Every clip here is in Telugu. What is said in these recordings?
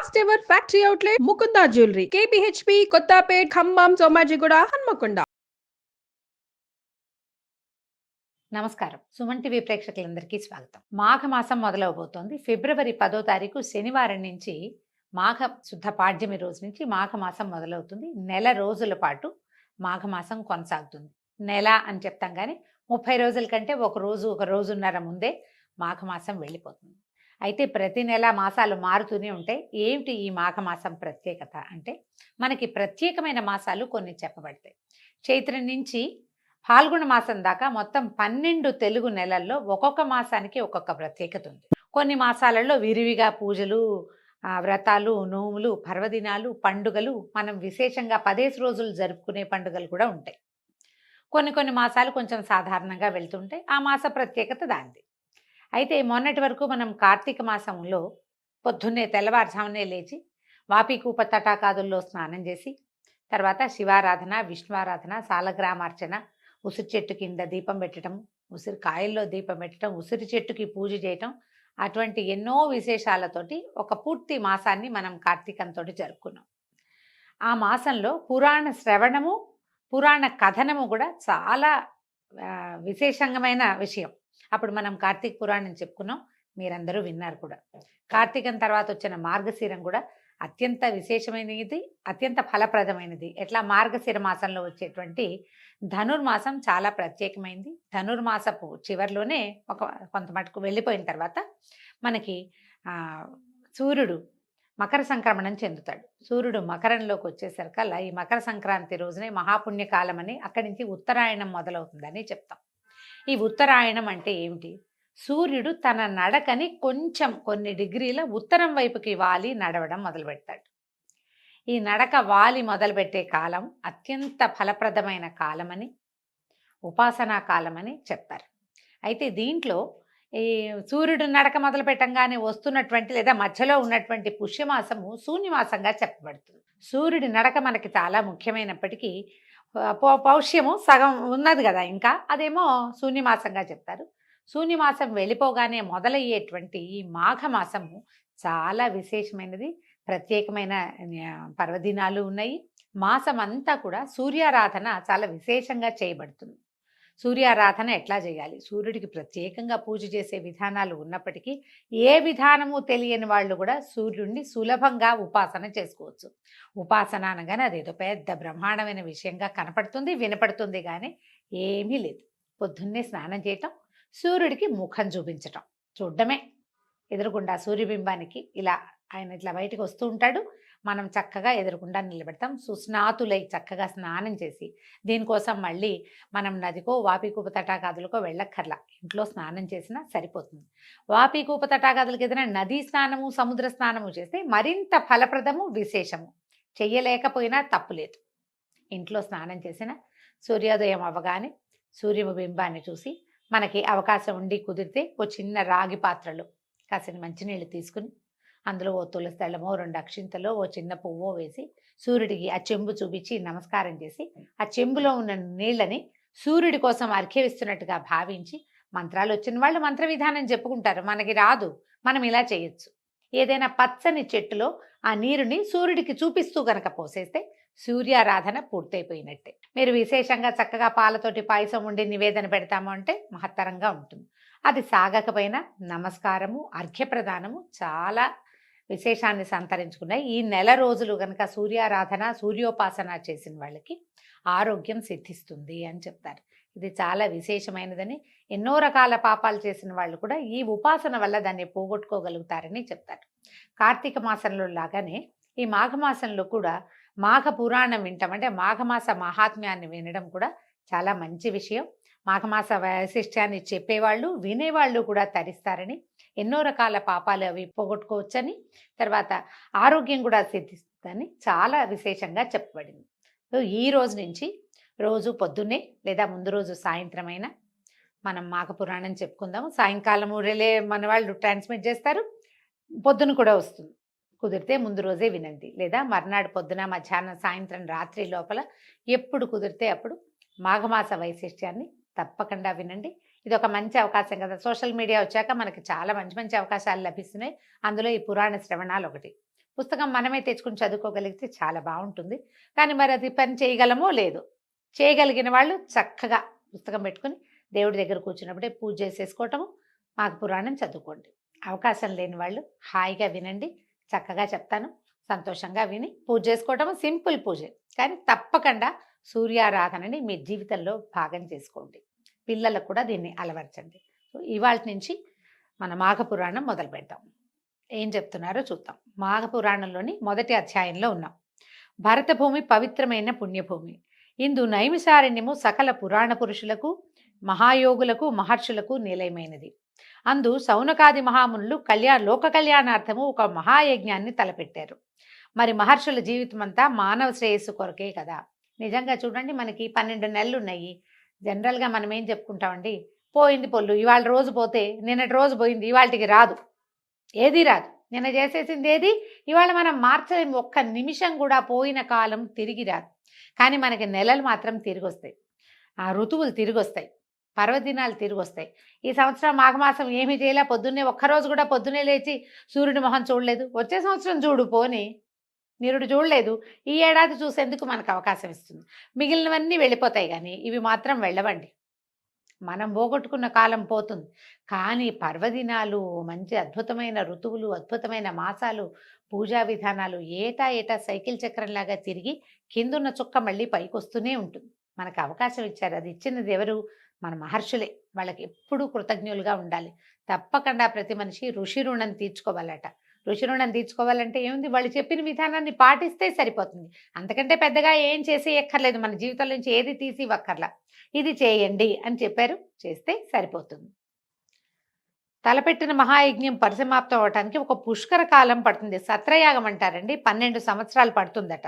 First ever factory outlet Mukunda jewellery KPHB Kothapet Khammam Somajiguda Hanmakonda. నమస్కారం. సుమన్ టీవీ ప్రేక్షకులందరికీ స్వాగతం. మాఘమాసం మొదలవబోతోంది. ఫిబ్రవరి 10వ తారీఖు శనివారం నుంచి మాఘ శుద్ధ పాడ్యమి రోజు నుంచి మాఘమాసం మొదలవుతుంది. నెల రోజుల పాటు మాఘమాసం కొనసాగుతుంది. నెల అని చెప్తాం కానీ 30 రోజుల కంటే ఒక రోజున్నర ముందే మాఘమాసం వెళ్ళిపోతుంది. అయితే ప్రతి నెల మాసాలు మారుతూనే ఉంటాయి. ఏమిటి ఈ మాఘమాసం ప్రత్యేకత అంటే, మనకి ప్రత్యేకమైన మాసాలు కొన్ని చెప్పబడతాయి. చైత్రం నుంచి ఫాల్గుణ మాసం దాకా మొత్తం 12 తెలుగు నెలల్లో ఒక్కొక్క మాసానికి ఒక్కొక్క ప్రత్యేకత ఉంది. కొన్ని మాసాలలో విరివిగా పూజలు, వ్రతాలు, నోములు, పర్వదినాలు, పండుగలు, మనం విశేషంగా 10 రోజులు జరుపుకునే పండుగలు కూడా ఉంటాయి. కొన్ని మాసాలు కొంచెం సాధారణంగా వెళ్తుంటాయి. ఆ మాస ప్రత్యేకత దానిది. అయితే మొన్నటి వరకు మనం కార్తీక మాసంలో పొద్దున్నే తెల్లవారుజామునే లేచి వాపీకూప తటాకాదుల్లో స్నానం చేసి, తర్వాత శివారాధన, విష్ణువారాధన, సాలగ్రామార్చన, ఉసిరి చెట్టు కింద దీపం పెట్టడం, ఉసిరి కాయల్లో దీపం పెట్టడం, ఉసిరి చెట్టుకి పూజ చేయటం, అటువంటి ఎన్నో విశేషాలతోటి ఒక పూర్తి మాసాన్ని మనం కార్తీకంతో జరుపుకున్నాం. ఆ మాసంలో పురాణ శ్రవణము, పురాణ కథనము కూడా చాలా విశేషమైన విషయం. అప్పుడు మనం కార్తీక పురాణం చెప్పుకున్నాం, మీరందరూ విన్నారు కూడా. కార్తీకం తర్వాత వచ్చిన మార్గశిరం కూడా అత్యంత విశేషమైనది, అత్యంత ఫలప్రదమైనది. ఎట్లా మార్గశిర మాసంలో వచ్చేటువంటి ధనుర్మాసం చాలా ప్రత్యేకమైంది. ధనుర్మాసపు చివరిలోనే కొంత మటుకు వెళ్ళిపోయిన తర్వాత మనకి సూర్యుడు మకర సంక్రమణం చెందుతాడు. సూర్యుడు మకరంలోకి వచ్చేసరికల్లా ఈ మకర సంక్రాంతి రోజునే మహాపుణ్యకాలం అని, అక్కడి నుంచి ఉత్తరాయణం మొదలవుతుందని చెప్తాం. ఈ ఉత్తరాయణం అంటే ఏమిటి? సూర్యుడు తన నడకని కొంచెం కొన్ని డిగ్రీల ఉత్తరం వైపుకి వాలి నడవడం మొదలు పెడతాడు. ఈ నడక వాలి మొదలుపెట్టే కాలం అత్యంత ఫలప్రదమైన కాలమని, ఉపాసనా కాలమని చెప్తారు. అయితే దీంట్లో ఈ సూర్యుడు నడక మొదలు పెట్టంగానే వస్తున్నటువంటి లేదా మధ్యలో ఉన్నటువంటి పుష్యమాసము శూన్యమాసంగా చెప్పబడుతుంది. సూర్యుడి నడక మనకి చాలా ముఖ్యమైనప్పటికీ పౌష్యము సగం ఉన్నది కదా, ఇంకా అదేమో శూన్యమాసంగా చెప్తారు. శూన్యమాసం వెళ్ళిపోగానే మొదలయ్యేటువంటి ఈ మాఘమాసము చాలా విశేషమైనది. ప్రత్యేకమైన పర్వదినాలు ఉన్నాయి. మాసం అంతా కూడా సూర్యారాధన చాలా విశేషంగా చేయబడుతుంది. సూర్యారాధన ఎట్లా చేయాలి, సూర్యుడికి ప్రత్యేకంగా పూజ చేసే విధానాలు ఉన్నప్పటికీ ఏ విధానము తెలియని వాళ్ళు కూడా సూర్యుడిని సులభంగా ఉపాసన చేసుకోవచ్చు. ఉపాసన అనగానే అదేదో పెద్ద బ్రహ్మాండమైన విషయంగా కనపడుతుంది, వినపడుతుంది, కానీ ఏమీ లేదు. పొద్దున్నే స్నానం చేయటం, సూర్యుడికి ముఖం చూపించటం, చూడడమే. ఎదురుగుండా సూర్యబింబానికి ఇలా ఆయన ఇట్లా బయటకు వస్తూ ఉంటాడు, మనం చక్కగా ఎదురుగుండా నిలబెడతాం. సుస్నాతులై చక్కగా స్నానం చేసి, దీనికోసం మళ్ళీ మనం నదికో వాపీకూప తటాకాదులకో వెళ్ళక్కర్లా, ఇంట్లో స్నానం చేసినా సరిపోతుంది. వాపీకూప తటాకాదులకి ఏదైనా నదీ స్నానము, సముద్ర స్నానము చేస్తే మరింత ఫలప్రదము, విశేషము. చెయ్యలేకపోయినా తప్పులేదు. ఇంట్లో స్నానం చేసిన సూర్యోదయం అవ్వగానే సూర్యబింబాన్ని చూసి, మనకి అవకాశం ఉండి కుదిరితే ఓ చిన్న రాగి పాత్రలో కాసిన మంచినీళ్ళు తీసుకుని, అందులో ఓ తులసి దళమో 2 అక్షింతలో ఓ చిన్న పువ్వో వేసి సూర్యుడికి ఆ చెంబు చూపించి నమస్కారం చేసి, ఆ చెంబులో ఉన్న నీళ్ళని సూర్యుడి కోసం అర్ఘ్యమిస్తున్నట్టుగా భావించి, మంత్రాలు వచ్చిన వాళ్ళు మంత్ర విధానం చెప్పుకుంటారు, మనకి రాదు, మనం ఇలా చేయొచ్చు. ఏదైనా పచ్చని చెట్టులో ఆ నీరుని సూర్యుడికి చూపిస్తూ గనక పోసేస్తే సూర్యారాధన పూర్తయిపోయినట్టే. మీరు విశేషంగా చక్కగా పాలతోటి పాయసం ఉండి నివేదన పెడతాము అంటే మహత్తరంగా ఉంటుంది. అది సాగకపోయినా నమస్కారము, అర్ఘ్యప్రదానము చాలా విశేషాన్ని సంతరించుకున్నాయి. ఈ నెల రోజులు గనక సూర్యారాధన, సూర్యోపాసన చేసిన వాళ్ళకి ఆరోగ్యం సిద్ధిస్తుంది అని చెప్తారు. ఇది చాలా విశేషమైనదని, ఎన్నో రకాల పాపాలు చేసిన వాళ్ళు కూడా ఈ ఉపాసన వల్ల దాన్ని పోగొట్టుకోగలుగుతారని చెప్తారు. కార్తీక మాసంలో లాగానే ఈ మాఘమాసంలో కూడా మాఘ పురాణం వింటాం, అంటే మాఘమాస మహాత్మ్యాన్ని వినడం కూడా చాలా మంచి విషయం. మాఘమాస వైశిష్ట్యాన్ని చెప్పేవాళ్ళు, వినేవాళ్ళు కూడా తరిస్తారని, ఎన్నో రకాల పాపాలు అవి పోగొట్టుకోవచ్చని, తర్వాత ఆరోగ్యం కూడా సిద్ధిస్తుందని చాలా విశేషంగా చెప్పబడింది. సో ఈ రోజు నుంచి రోజు పొద్దున్నే లేదా ముందు రోజు సాయంత్రమైనా మనం మాఘ పురాణం చెప్పుకుందాము. సాయంకాలము రిలే మన వాళ్ళు ట్రాన్స్మిట్ చేస్తారు, పొద్దున కూడా వస్తుంది. కుదిరితే ముందు రోజే వినండి, లేదా మర్నాడు పొద్దున, మధ్యాహ్నం, సాయంత్రం, రాత్రి లోపల ఎప్పుడు కుదిరితే అప్పుడు మాఘమాస వైశిష్ట్యాన్ని తప్పకుండా వినండి. ఇది ఒక మంచి అవకాశం కదా. సోషల్ మీడియా వచ్చాక మనకి చాలా మంచి మంచి అవకాశాలు లభిస్తున్నాయి. అందులో ఈ పురాణ శ్రవణాలు ఒకటి. పుస్తకం మనమే తెచ్చుకుని చదువుకోగలిగితే చాలా బాగుంటుంది. కానీ మరి అది పని చేయగలమో లేదో. చేయగలిగిన వాళ్ళు చక్కగా పుస్తకం పెట్టుకుని దేవుడి దగ్గర కూర్చున్నప్పుడే పూజ చేసేసుకోవటము, మాఘ పురాణం చదువుకోండి. అవకాశం లేని వాళ్ళు హాయిగా వినండి, చక్కగా చెప్తాను, సంతోషంగా విని పూజ చేసుకోవటము సింపుల్ పూజే. కానీ తప్పకుండా సూర్యారాధనని మీ జీవితంలో భాగం చేసుకోండి. పిల్లలకు కూడా దీన్ని అలవర్చండి. సో ఇవాళ నుంచి మన మాఘ పురాణం మొదలు పెడతాం. ఏం చెప్తున్నారో చూద్దాం. మాఘ పురాణంలోని మొదటి అధ్యాయంలో ఉన్నాం. భరతభూమి పవిత్రమైన పుణ్యభూమి. ఇందు నైమిషారణ్యము సకల పురాణ పురుషులకు, మహాయోగులకు, మహర్షులకు నిలయమైనది. అందు సౌనకాది మహామునులు లోక కళ్యాణార్థము ఒక మహాయజ్ఞాన్ని తలపెట్టారు. మరి మహర్షుల జీవితం అంతా మానవ శ్రేయస్సు కొరకే కదా. నిజంగా చూడండి, మనకి 12 నెలలు ఉన్నాయి. జనరల్గా మనం ఏం చెప్పుకుంటామండి, పోయింది పొల్లు, ఇవాళ రోజు పోతే నిన్నటి రోజు పోయింది, ఇవాళకి రాదు, ఏది రాదు. నిన్న చేసేసింది ఏది ఇవాళ మనం మార్చలేము. ఒక్క నిమిషం కూడా పోయిన కాలం తిరిగి రాదు. కానీ మనకి నెలలు మాత్రం తిరిగి వస్తాయి, ఆ ఋతువులు తిరిగి వస్తాయి, పర్వదినాలు తిరిగి వస్తాయి. ఈ సంవత్సరం మాఘమాసం ఏమీ చేయలే, పొద్దున్నే ఒక్కరోజు కూడా పొద్దున్నే లేచి సూర్యుడి మొహం చూడలేదు. వచ్చే సంవత్సరం చూడు, పోని నిరుడు చూడలేదు, ఈ ఏడాది చూసేందుకు మనకు అవకాశం ఇస్తుంది. మిగిలినవన్నీ వెళ్ళిపోతాయి, కానీ ఇవి మాత్రం వెళ్ళవండి. మనం పోగొట్టుకున్న కాలం పోతుంది. కానీ పర్వదినాలు, మంచి అద్భుతమైన ఋతువులు, అద్భుతమైన మాసాలు, పూజా విధానాలు ఏటా ఏటా సైకిల్ చక్రంలాగా తిరిగి కిందున్న చుక్క మళ్ళీ పైకి వస్తూనే ఉంటుంది. మనకు అవకాశం ఇచ్చారు, అది ఇచ్చినది ఎవరు? మన మహర్షులే. వాళ్ళకి ఎప్పుడూ కృతజ్ఞులుగా ఉండాలి. తప్పకుండా ప్రతి మనిషి ఋషి రుణం తీర్చుకోవాలట. ఋషి రుణం తీర్చుకోవాలంటే ఏముంది, వాళ్ళు చెప్పిన విధానాన్ని పాటిస్తే సరిపోతుంది. అంతకంటే పెద్దగా ఏం చేసి ఎక్కర్లేదు, మన జీవితం నుంచి ఏది తీసి ఇవ్వక్కర్లా. ఇది చేయండి అని చెప్పారు, చేస్తే సరిపోతుంది. తలపెట్టిన మహాయజ్ఞం పరిసమాప్తం అవటానికి ఒక పుష్కర కాలం పడుతుంది. సత్రయాగం అంటారండి, 12 సంవత్సరాలు పడుతుందట.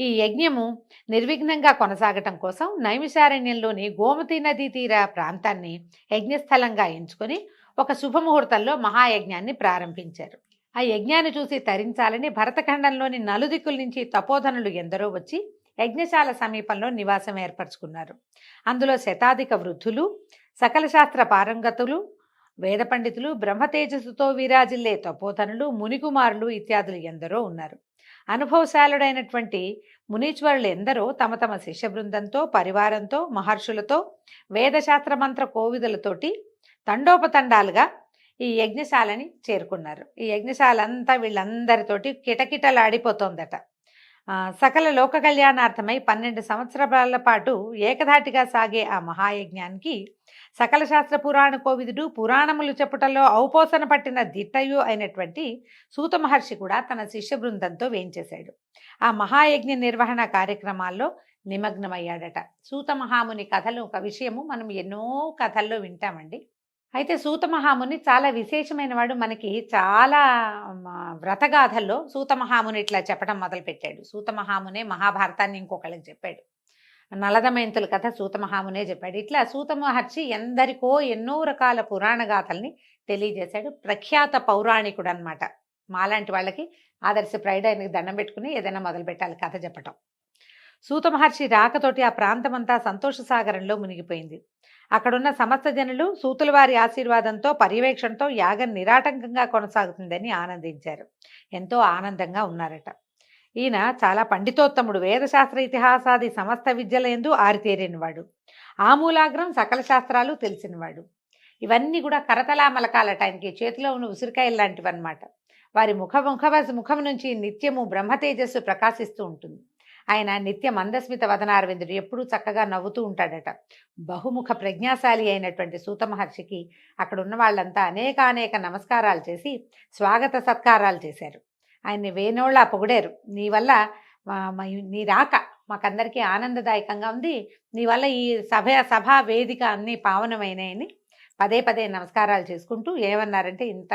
ఈ యజ్ఞము నిర్విఘ్నంగా కొనసాగటం కోసం నైమిషారణ్యంలోని గోమతి నదీ తీర ప్రాంతాన్ని యజ్ఞస్థలంగా ఎంచుకొని ఒక శుభముహూర్తంలో మహాయజ్ఞాన్ని ప్రారంభించారు. ఆ యజ్ఞాన్ని చూసి తరించాలని భరతఖండంలోని నలుదిక్కుల నుంచి తపోధనులు ఎందరో వచ్చి యజ్ఞశాల సమీపంలో నివాసం ఏర్పరచుకున్నారు. అందులో శతాధిక వృద్ధులు, సకల శాస్త్ర పారంగతులు, వేద పండితులు, బ్రహ్మతేజస్సుతో విరాజిల్లే తపోధనులు, మునికుమారులు ఇత్యాదులు ఎందరో ఉన్నారు. అనుభవశాలుడైనటువంటి మునీశ్వరులు ఎందరో తమ తమ శిష్య బృందంతో, పరివారంతో, మహర్షులతో, వేదశాస్త్ర మంత్ర కోవిదులతోటి తండోపతండాలుగా ఈ యజ్ఞశాలని చేరుకున్నారు. ఈ యజ్ఞశాల అంతా వీళ్ళందరితోటి కిటకిటలాడిపోతోందట. సకల లోక కళ్యాణార్థమై 12 సంవత్సరాల పాటు ఏకధాటిగా సాగే ఆ మహాయజ్ఞానికి సకల శాస్త్ర పురాణ కోవిదుడు, పురాణములు చెప్పుటలో ఔపోసన పట్టిన దిట్టయు అయినటువంటి సూత మహర్షి కూడా తన శిష్య బృందంతో వేంచేశాడు. ఆ మహాయజ్ఞ నిర్వహణ కార్యక్రమాల్లో నిమగ్నమయ్యాడట. సూత మహాముని కథలు ఒక విషయము మనం ఎన్నో కథల్లో వింటామండి. అయితే సూత మహాముని చాలా విశేషమైన వాడు. మనకి చాలా వ్రతగాథల్లో సూత మహాముని ఇట్లా చెప్పడం మొదలుపెట్టాడు. సూత మహామునే మహాభారతాన్ని ఇంకొకళ్ళకి చెప్పాడు. నలదమయంతుల కథ సూత మహామునే చెప్పాడు. ఇట్లా సూత మహర్షి ఎందరికో ఎన్నో రకాల పురాణ గాథల్ని తెలియజేశాడు. ప్రఖ్యాత పౌరాణికుడు అనమాట. మాలాంటి వాళ్ళకి ఆదర్శప్రాయుడు, ఆయనకి దండం పెట్టుకుని ఏదైనా మొదలు పెట్టాలి కథ చెప్పటం. సూత మహర్షి రాకతోటి ఆ ప్రాంతమంతా సంతోష సాగరంలో మునిగిపోయింది. అక్కడున్న సమస్త జనులు సూతుల వారి ఆశీర్వాదంతో, పర్యవేక్షణతో యాగం నిరాటంకంగా కొనసాగుతుందని ఆనందించారు. ఎంతో ఆనందంగా ఉన్నారట. ఈయన చాలా పండితోత్తముడు, వేదశాస్త్ర ఇతిహాసాది సమస్త విద్యల యందు ఆరితేరినవాడు, ఆమూలాగ్రం సకల శాస్త్రాలు తెలిసినవాడు. ఇవన్నీ కూడా కరతలామలకాలట. ఆయనకి చేతిలో ఉన్న ఉసిరికాయలు లాంటివి అన్నమాట. వారి ముఖం నుంచి నిత్యము బ్రహ్మతేజస్సు ప్రకాశిస్తూ ఉంటుంది. ఆయన నిత్య మందస్మిత వదనారవిందుడు, ఎప్పుడూ చక్కగా నవ్వుతూ ఉంటాడట. బహుముఖ ప్రజ్ఞాశాలి అయినటువంటి సూత మహర్షికి అక్కడ ఉన్న వాళ్ళంతా అనేక నమస్కారాలు చేసి స్వాగత సత్కారాలు చేశారు. ఆయన్ని వేనోళ్ళ పొగిడారు. నీ వల్ల నీ రాక మాకందరికీ ఆనందదాయకంగా ఉంది, నీ వల్ల ఈ సభా వేదిక అన్నీ పావనమైనాయని పదే నమస్కారాలు చేసుకుంటూ ఏమన్నారంటే, ఇంత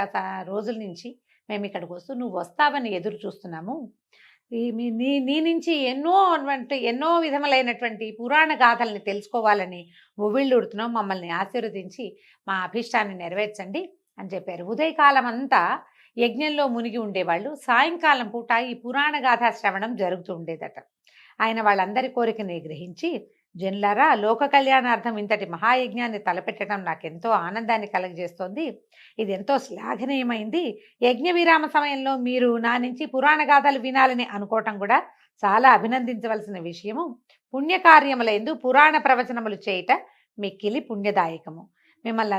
రోజుల నుంచి మేము ఇక్కడికి వస్తూ నువ్వు వస్తావని ఎదురు చూస్తున్నాము, నీ నుంచి ఎన్నో విధములైనటువంటి పురాణ గాథల్ని తెలుసుకోవాలని ఉవ్విళ్ళూడుతున్నాం, మమ్మల్ని ఆశీర్వదించి మా అభిష్టాన్ని నెరవేర్చండి అని చెప్పారు. ఉదయకాలం అంతా యజ్ఞంలో మునిగి ఉండేవాళ్ళు. సాయంకాలం పూట ఈ పురాణ గాథా శ్రవణం జరుగుతూ ఉండేదట. ఆయన వాళ్ళందరి కోరికని గ్రహించి జనులారా, లోక కళ్యాణార్థం ఇంతటి మహాయజ్ఞాన్ని తలపెట్టడం నాకెంతో ఆనందాన్ని కలగజేస్తోంది. ఇది ఎంతో శ్లాఘనీయమైంది. యజ్ఞ విరామ సమయంలో మీరు నా నుంచి పురాణ గాథలు వినాలని అనుకోవటం కూడా చాలా అభినందించవలసిన విషయము. పుణ్యకార్యములందు పురాణ ప్రవచనములు చేయుట మిక్కిలి పుణ్యదాయకము. మిమ్మల్ని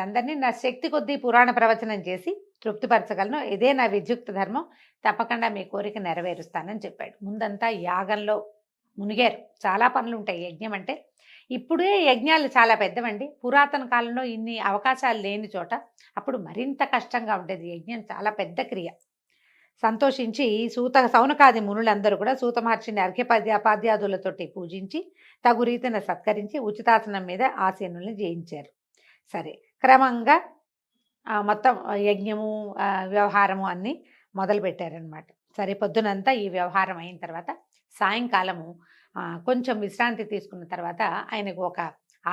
అందరినీ నా శక్తి కొద్దీ పురాణ ప్రవచనం చేసి తృప్తిపరచగలను. ఇదే నా విద్యుక్త ధర్మం. తప్పకుండా మీ కోరిక నెరవేరుస్తానని చెప్పాడు. ముందంతా యాగంలో మునిగారు. చాలా పనులు ఉంటాయి యజ్ఞం అంటే. ఇప్పుడే యజ్ఞాలు చాలా పెద్దవండి. పురాతన కాలంలో ఇన్ని అవకాశాలు లేని చోట అప్పుడు మరింత కష్టంగా ఉండేది. యజ్ఞం చాలా పెద్ద క్రియ. సంతోషించి సౌనకాది మునులందరూ కూడా సూత మహర్షిని అర్ఘ్యపాద్యాదులతోటి పూజించి తగు రీతిన సత్కరించి ఉచితాసనం మీద ఆసీనుల్ని జయించారు. సరే, క్రమంగా మొత్తం యజ్ఞము వ్యవహారము అన్నీ మొదలుపెట్టారనమాట. సరే, పొద్దునంతా ఈ వ్యవహారం అయిన తర్వాత సాయంకాలము కొంచెం విశ్రాంతి తీసుకున్న తర్వాత ఆయనకు ఒక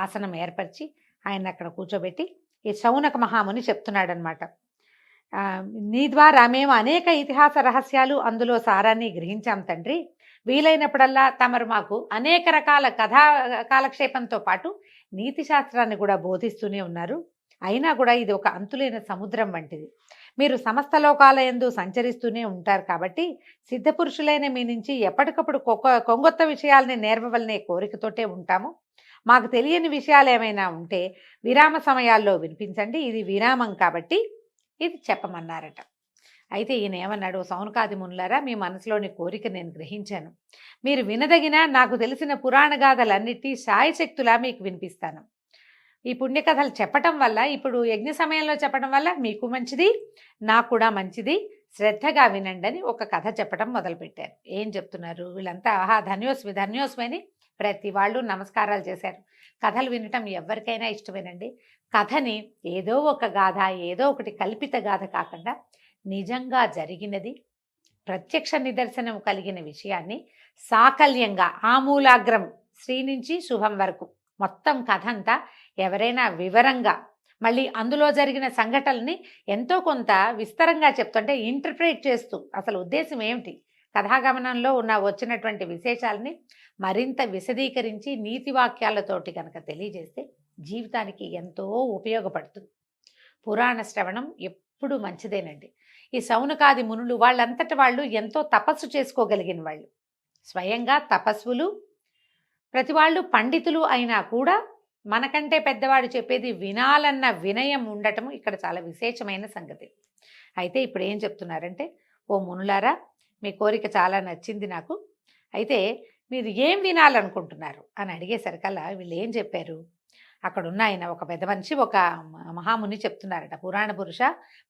ఆసనం ఏర్పరిచి ఆయన అక్కడ కూర్చోబెట్టి ఈ శౌనక మహాముని చెప్తున్నాడనమాట. నీ ద్వారా మేము అనేక ఇతిహాస రహస్యాలు అందులో సారాన్ని గ్రహించాం తండ్రి. వీలైనప్పుడల్లా తమరు మాకు అనేక రకాల కథా కాలక్షేపంతో పాటు నీతి శాస్త్రాన్ని కూడా బోధిస్తూనే ఉన్నారు. అయినా కూడా ఇది ఒక అంతులేని సముద్రం వంటిది. మీరు సమస్త లోకాల యందు సంచరిస్తూనే ఉంటారు కాబట్టి సిద్ధపురుషులైన మీ నుంచి ఎప్పటికప్పుడు కొంగొత్త విషయాల్ని నేర్వవలనే కోరికతోటే ఉంటాము. మాకు తెలియని విషయాలు ఏమైనా ఉంటే విరామ సమయాల్లో వినిపించండి. ఇది విరామం కాబట్టి ఇది చెప్పమన్నారట. అయితే ఈయన ఏమన్నాడు, సౌనకాది మునులారా, మీ మనసులోని కోరిక నేను గ్రహించాను. మీరు వినదగిన నాకు తెలిసిన పురాణ గాథలన్నిటి శాయశక్తులా మీకు వినిపిస్తాను. ఈ పుణ్యకథలు చెప్పటం వల్ల, ఇప్పుడు యజ్ఞ సమయంలో చెప్పడం వల్ల మీకు మంచిది, నాకు కూడా మంచిది. శ్రద్ధగా వినండి అని ఒక కథ చెప్పడం మొదలుపెట్టారు. ఏం చెప్తున్నారు వీళ్ళంతా? ధన్యోస్మి ధన్యోస్మి అని ప్రతి వాళ్ళు నమస్కారాలు చేశారు. కథలు వినటం ఎవరికైనా ఇష్టమేనండి. కథని ఏదో ఒక గాథ, ఏదో ఒకటి కల్పిత గాథ కాకుండా నిజంగా జరిగినది, ప్రత్యక్ష నిదర్శనం కలిగిన విషయాన్ని సాకల్యంగా ఆమూలాగ్రం శ్రీ నుంచి శుభం వరకు మొత్తం కథ అంతా ఎవరైనా వివరంగా, మళ్ళీ అందులో జరిగిన సంఘటనల్ని ఎంతో కొంత విస్తరంగా చెప్తుంటే ఇంటర్ప్రేట్ చేస్తూ అసలు ఉద్దేశం ఏమిటి, కథాగమనంలో వచ్చినటువంటి విశేషాలని మరింత విశదీకరించి నీతి వాక్యాలతోటి కనుక తెలియజేస్తే జీవితానికి ఎంతో ఉపయోగపడుతుంది. పురాణ శ్రవణం ఎప్పుడు మంచిదేనండి. ఈ సౌనకాది మునులు వాళ్ళంతటి వాళ్ళు ఎంతో తపస్సు చేసుకోగలిగిన వాళ్ళు, స్వయంగా తపస్సులు, ప్రతి వాళ్ళు పండితులు అయినా కూడా మనకంటే పెద్దవాడు చెప్పేది వినాలన్న వినయం ఉండటము ఇక్కడ చాలా విశేషమైన సంగతి. అయితే ఇప్పుడు ఏం చెప్తున్నారంటే, ఓ మునులారా, మీ కోరిక చాలా నచ్చింది నాకు. అయితే మీరు ఏం వినాలనుకుంటున్నారు అని అడిగేసరికల్లా వీళ్ళు ఏం చెప్పారు, అక్కడున్న ఆయన ఒక పెద్ద మనిషి, ఒక మహాముని చెప్తున్నారట. పురాణ పురుష,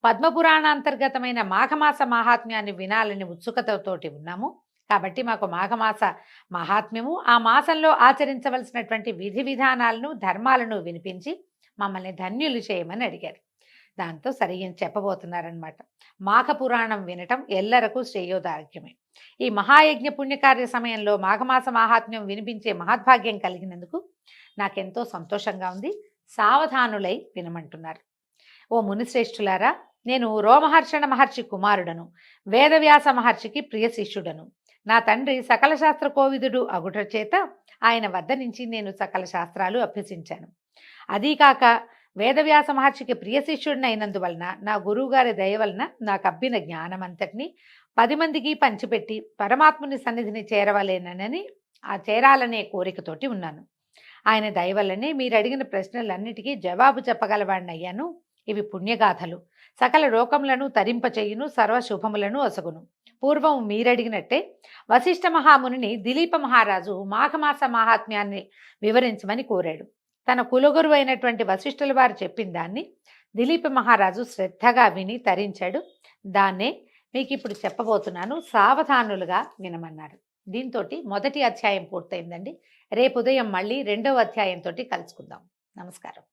పద్మపురాణాంతర్గతమైన మాఘమాస మహాత్మ్యాన్ని వినాలని ఉత్సుకతతోటి ఉన్నాము. కాబట్టి మాకు మాఘమాస మహాత్మ్యము, ఆ మాసంలో ఆచరించవలసినటువంటి విధి విధానాలను ధర్మాలను వినిపించి మమ్మల్ని ధన్యులు చేయమని అడిగారు. దాంతో సరిగ్గా చెప్పబోతున్నారనమాట. మాఘ పురాణం వినటం ఎల్లరకు శ్రేయోదార్ఘ్యమే. ఈ మహాయజ్ఞ పుణ్యకార్య సమయంలో మాఘమాస మహాత్మ్యం వినిపించే మహద్భాగ్యం కలిగినందుకు నాకెంతో సంతోషంగా ఉంది. సావధానులై వినమంటున్నారు. ఓ మునిశ్రేష్ఠులారా, నేను రోమహర్షణ మహర్షి కుమారుడను, వేదవ్యాస మహర్షికి ప్రియ శిష్యుడను. నా తండ్రి సకల శాస్త్ర కోవిదుడు అగుట చేత ఆయన వద్ద నుంచి నేను సకల శాస్త్రాలు అభ్యసించాను. అదీకాక వేదవ్యాస మహర్షికి ప్రియ శిష్యుడిని అయినందువలన నా గురువుగారి దయ వలన నాకు అబ్బిన జ్ఞానం అంతటినీ 10 మందికి పంచిపెట్టి పరమాత్ముని సన్నిధిని చేరాలనే కోరికతోటి ఉన్నాను. ఆయన దయ వల్లనే మీరు అడిగిన ప్రశ్నలన్నిటికీ జవాబు చెప్పగలవాడిని అయ్యాను. ఇవి పుణ్యగాథలు, సకల లోకములను తరింపచేయును, సర్వశుభములను ఒసగును. పూర్వం మీరడిగినట్టే వశిష్ఠ మహామునిని దిలీప మహారాజు మాఘమాస మహాత్మ్యాన్ని వివరించమని కోరాడు. తన కులగురువు అయినటువంటి వశిష్ఠుల వారు చెప్పిన దాన్ని దిలీప మహారాజు శ్రద్ధగా విని తరించాడు. దాన్నే మీకు ఇప్పుడు చెప్పబోతున్నాను, సావధానులుగా వినమన్నారు. దీంతో మొదటి అధ్యాయం పూర్తయిందండి. రేపు ఉదయం మళ్ళీ 2వ అధ్యాయంతో కలుసుకుందాం. నమస్కారం.